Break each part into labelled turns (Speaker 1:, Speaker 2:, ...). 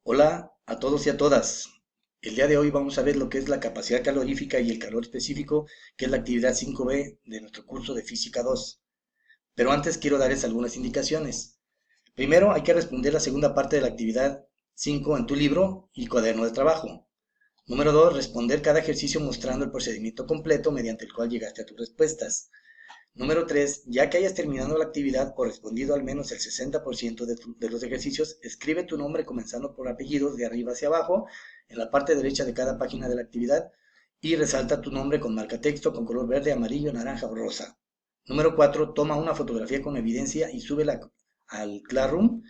Speaker 1: Hola a todos y a todas. El día de hoy vamos a ver lo que es la capacidad calorífica y el calor específico, que es la actividad 5B de nuestro curso de Física 2. Pero antes quiero darles algunas indicaciones. Primero, hay que responder la segunda parte de la actividad 5 en tu libro y cuaderno de trabajo. Número 2, responder cada ejercicio mostrando el procedimiento completo mediante el cual llegaste a tus respuestas. Número 3. Ya que hayas terminado la actividad o respondido al menos el 60% de los ejercicios, escribe tu nombre comenzando por apellidos de arriba hacia abajo en la parte derecha de cada página de la actividad y resalta tu nombre con marca texto con color verde, amarillo, naranja o rosa. Número 4. Toma una fotografía con evidencia y súbela al Classroom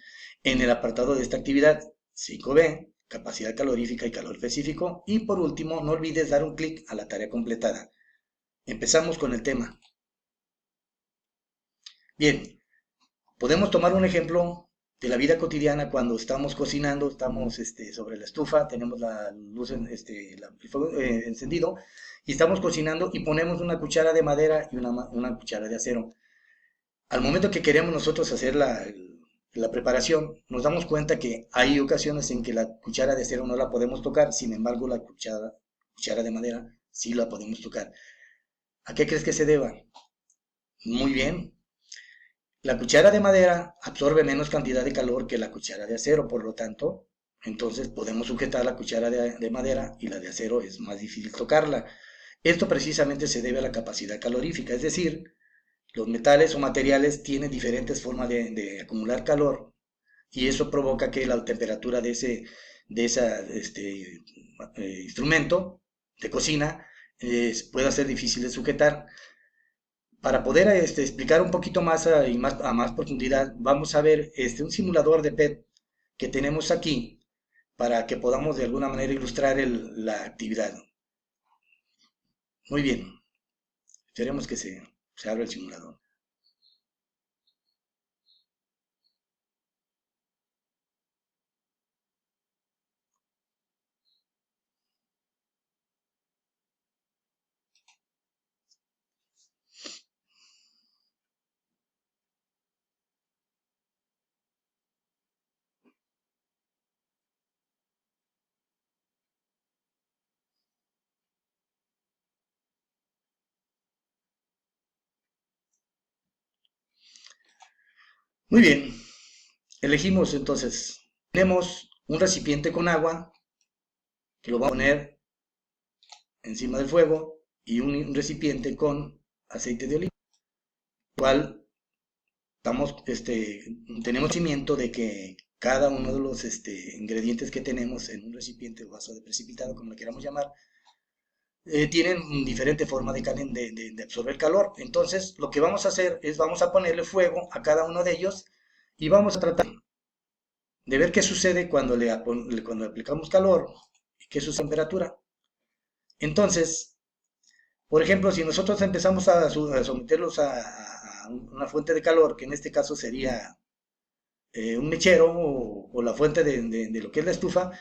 Speaker 1: en el apartado de esta actividad. 5B. Capacidad calorífica y calor específico. Y por último, no olvides dar un clic a la tarea completada. Empezamos con el tema. Bien, podemos tomar un ejemplo de la vida cotidiana cuando estamos cocinando, estamos sobre la estufa, tenemos la luz, el fuego encendido y estamos cocinando y ponemos una cuchara de madera y una cuchara de acero. Al momento que queremos nosotros hacer la preparación, nos damos cuenta que hay ocasiones en que la cuchara de acero no la podemos tocar, sin embargo la cuchara de madera sí la podemos tocar. ¿A qué crees que se deba? Muy bien, la cuchara de madera absorbe menos cantidad de calor que la cuchara de acero, por lo tanto, entonces podemos sujetar la cuchara de madera y la de acero es más difícil tocarla. Esto precisamente se debe a la capacidad calorífica, es decir, los metales o materiales tienen diferentes formas de acumular calor y eso provoca que la temperatura de ese instrumento de cocina pueda ser difícil de sujetar. Para poder explicar un poquito más y a más profundidad, vamos a ver un simulador de PET que tenemos aquí para que podamos de alguna manera ilustrar la actividad. Muy bien, esperemos que se abra el simulador. Muy bien, elegimos entonces, tenemos un recipiente con agua que lo vamos a poner encima del fuego y un recipiente con aceite de oliva, cual tenemos conocimiento de que cada uno de los ingredientes que tenemos en un recipiente o vaso de precipitado, como le queramos llamar, tienen diferente forma de absorber calor. Entonces, lo que vamos a hacer es vamos a ponerle fuego a cada uno de ellos y vamos a tratar de ver qué sucede cuando le aplicamos calor y qué es su temperatura. Entonces, por ejemplo, si nosotros empezamos a someterlos a una fuente de calor, que en este caso sería un mechero o la fuente de lo que es la estufa,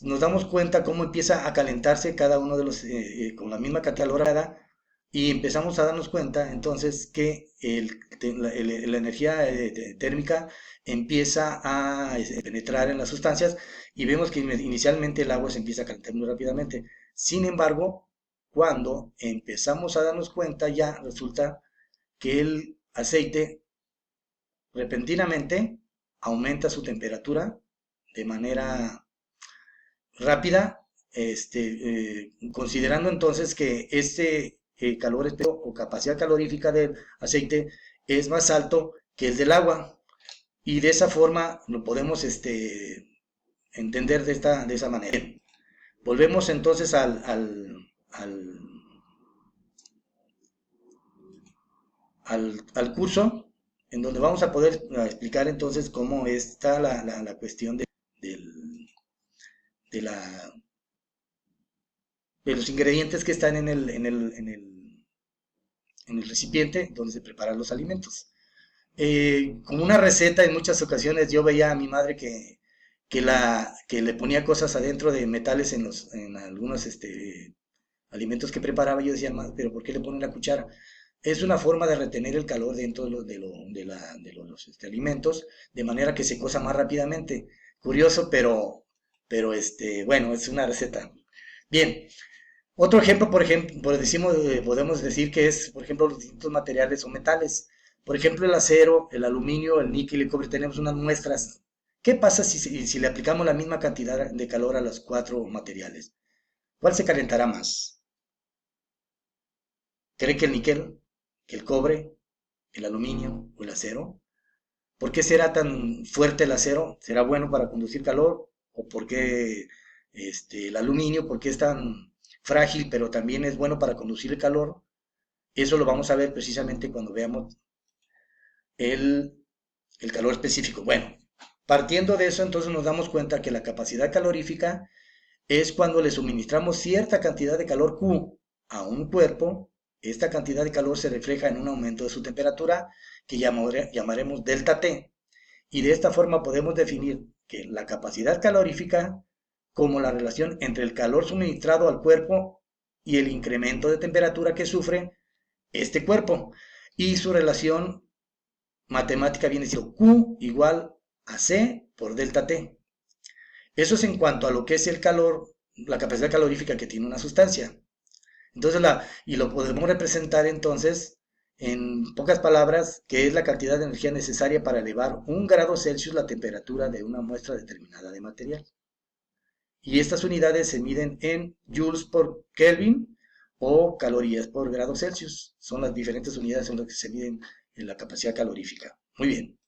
Speaker 1: nos damos cuenta cómo empieza a calentarse cada uno de los con la misma cantidad calorada y empezamos a darnos cuenta entonces que la energía térmica empieza a penetrar en las sustancias y vemos que inicialmente el agua se empieza a calentar muy rápidamente. Sin embargo, cuando empezamos a darnos cuenta ya resulta que el aceite repentinamente aumenta su temperatura de manera rápida, considerando entonces que calor o capacidad calorífica del aceite es más alto que el del agua y de esa forma lo podemos entender de esa manera. Bien, volvemos entonces al curso en donde vamos a poder explicar entonces cómo está la cuestión del, de, la, de los ingredientes que están en el recipiente donde se preparan los alimentos. Como una receta, en muchas ocasiones yo veía a mi madre que le ponía cosas adentro de metales en algunos alimentos que preparaba. Yo decía, pero ¿por qué le pone la cuchara? Es una forma de retener el calor dentro de los alimentos, de manera que se cosa más rápidamente. Curioso, pero pero bueno, es una receta. Bien, otro ejemplo, por ejemplo, podemos decir que es, por ejemplo, los distintos materiales o metales. Por ejemplo, el acero, el aluminio, el níquel y el cobre, tenemos unas muestras. ¿Qué pasa si le aplicamos la misma cantidad de calor a los cuatro materiales? ¿Cuál se calentará más? ¿Cree que el níquel, que el cobre, el aluminio o el acero? ¿Por qué será tan fuerte el acero? ¿Será bueno para conducir calor? ¿O por qué el aluminio, por qué es tan frágil, pero también es bueno para conducir el calor? Eso lo vamos a ver precisamente cuando veamos el, el calor específico. Bueno, partiendo de eso, entonces nos damos cuenta que la capacidad calorífica es cuando le suministramos cierta cantidad de calor Q a un cuerpo. Esta cantidad de calor se refleja en un aumento de su temperatura que llamaremos delta T. Y de esta forma podemos definir que la capacidad calorífica como la relación entre el calor suministrado al cuerpo y el incremento de temperatura que sufre este cuerpo. Y su relación matemática viene siendo Q igual a C por delta T. Eso es en cuanto a lo que es el calor, la capacidad calorífica que tiene una sustancia. Entonces, y lo podemos representar entonces en pocas palabras, que es la cantidad de energía necesaria para elevar 1 grado Celsius la temperatura de una muestra determinada de material. Y estas unidades se miden en joules por Kelvin o calorías por grado Celsius. Son las diferentes unidades en las que se miden en la capacidad calorífica. Muy bien.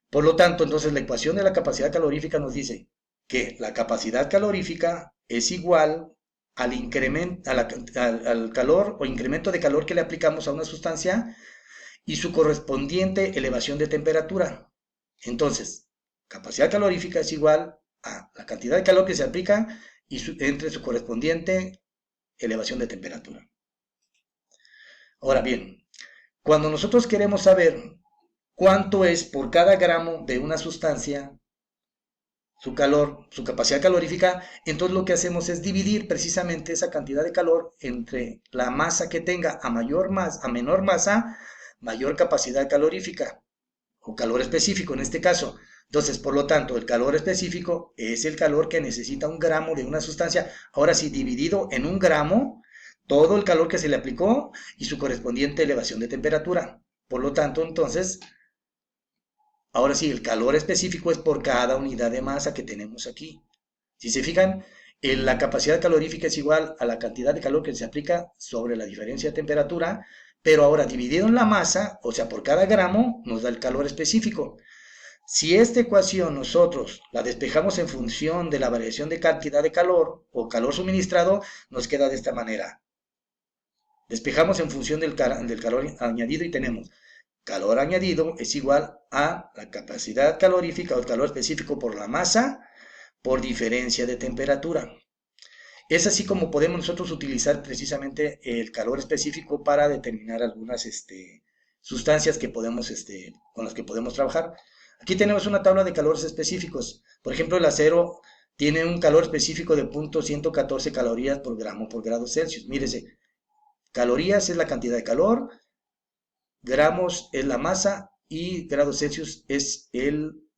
Speaker 1: Por lo tanto, entonces la ecuación de la capacidad calorífica nos dice que la capacidad calorífica es igual al incremento, al calor o incremento de calor que le aplicamos a una sustancia y su correspondiente elevación de temperatura. Entonces, capacidad calorífica es igual a la cantidad de calor que se aplica y entre su correspondiente elevación de temperatura. Ahora bien, cuando nosotros queremos saber cuánto es por cada gramo de una sustancia su calor, su capacidad calorífica, entonces lo que hacemos es dividir precisamente esa cantidad de calor entre la masa que tenga a menor masa, mayor capacidad calorífica o calor específico en este caso. Entonces, por lo tanto, el calor específico es el calor que necesita 1 gramo de una sustancia. Ahora sí, dividido en 1 gramo, todo el calor que se le aplicó y su correspondiente elevación de temperatura. Por lo tanto, entonces, ahora sí, el calor específico es por cada unidad de masa que tenemos aquí. Si se fijan, la capacidad calorífica es igual a la cantidad de calor que se aplica sobre la diferencia de temperatura, pero ahora dividido en la masa, o sea, por cada gramo, nos da el calor específico. Si esta ecuación nosotros la despejamos en función de la variación de cantidad de calor o calor suministrado, nos queda de esta manera. Despejamos en función del calor añadido y tenemos calor añadido es igual a la capacidad calorífica o el calor específico por la masa por diferencia de temperatura. Es así como podemos nosotros utilizar precisamente el calor específico para determinar algunas sustancias que podemos, con las que podemos trabajar. Aquí tenemos una tabla de calores específicos. Por ejemplo, el acero tiene un calor específico de 0.114 calorías por gramo por grado Celsius. Mírese, calorías es la cantidad de calor, gramos es la masa y grados Celsius es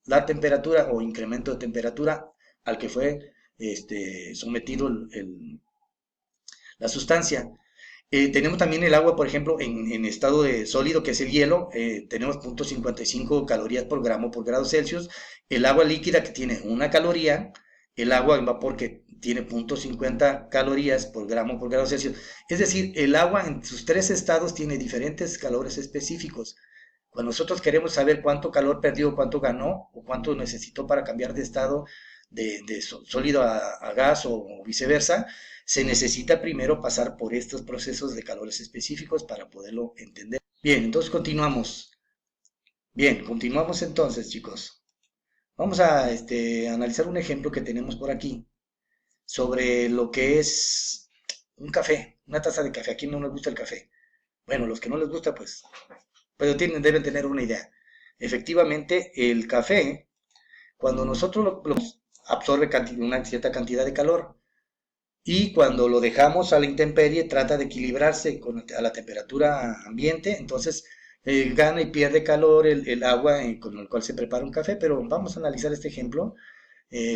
Speaker 1: la temperatura o incremento de temperatura al que fue sometido la sustancia. Tenemos también el agua, por ejemplo, en estado de sólido, que es el hielo, tenemos 0.55 calorías por gramo por grado Celsius. El agua líquida, que tiene 1 caloría, el agua en vapor, que tiene 0.50 calorías por gramo por grado Celsius. Es decir, el agua en sus 3 estados tiene diferentes calores específicos. Cuando nosotros queremos saber cuánto calor perdió, cuánto ganó o cuánto necesitó para cambiar de estado de sólido a gas o viceversa, se necesita primero pasar por estos procesos de calores específicos para poderlo entender. Bien, entonces continuamos. Bien, continuamos entonces, chicos. Vamos a analizar un ejemplo que tenemos por aquí sobre lo que es un café, una taza de café. ¿A quién no les gusta el café? Bueno, los que no les gusta, pues, pero deben tener una idea. Efectivamente, el café, cuando nosotros lo absorbe una cierta cantidad de calor, y cuando lo dejamos a la intemperie trata de equilibrarse a la temperatura ambiente, entonces gana y pierde calor el agua con el cual se prepara un café, pero vamos a analizar este ejemplo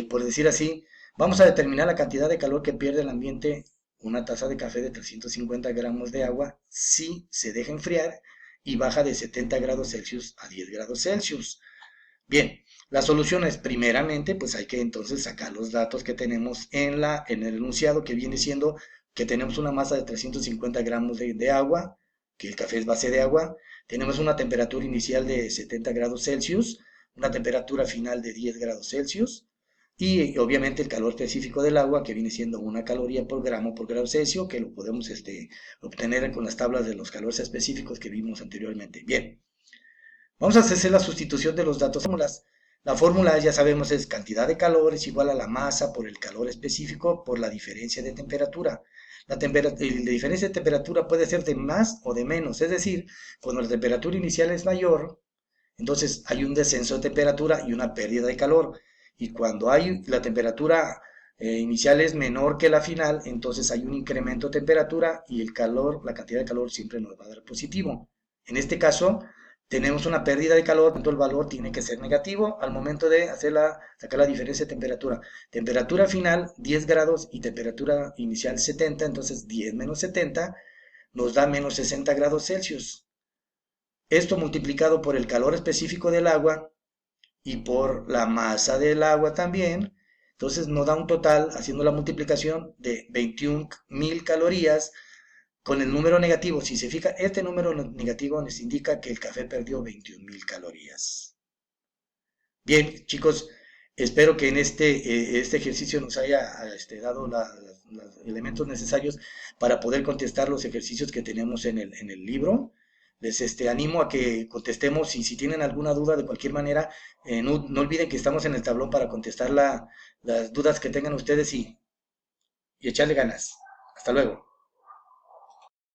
Speaker 1: por decir así, vamos a determinar la cantidad de calor que pierde el ambiente una taza de café de 350 gramos de agua si se deja enfriar y baja de 70 grados Celsius a 10 grados Celsius. Bien, la solución es primeramente, pues hay que entonces sacar los datos que tenemos en el enunciado, que viene siendo que tenemos una masa de 350 gramos de agua, que el café es base de agua, tenemos una temperatura inicial de 70 grados Celsius, una temperatura final de 10 grados Celsius, y obviamente el calor específico del agua, que viene siendo una caloría por grado Celsius, que lo podemos obtener con las tablas de los calores específicos que vimos anteriormente. Bien. Vamos a hacer la sustitución de los datos fórmulas. La fórmula, ya sabemos, es cantidad de calor es igual a la masa por el calor específico por la diferencia de temperatura. La diferencia de temperatura puede ser de más o de menos, es decir, cuando la temperatura inicial es mayor, entonces hay un descenso de temperatura y una pérdida de calor. Y cuando la temperatura inicial es menor que la final, entonces hay un incremento de temperatura y el calor, la cantidad de calor siempre nos va a dar positivo. En este caso, tenemos una pérdida de calor, entonces el valor tiene que ser negativo al momento de sacar la diferencia de temperatura. Temperatura final 10 grados y temperatura inicial 70, entonces 10 menos 70 nos da menos 60 grados Celsius. Esto multiplicado por el calor específico del agua y por la masa del agua también, entonces nos da un total, haciendo la multiplicación, de 21.000 calorías con el número negativo. Si se fija, este número negativo nos indica que el café perdió 21.000 calorías. Bien, chicos, espero que en este ejercicio nos haya dado los elementos necesarios para poder contestar los ejercicios que tenemos en el libro. Les animo a que contestemos y si tienen alguna duda de cualquier manera, no olviden que estamos en el tablón para contestar las dudas que tengan ustedes y echarle ganas. Hasta luego.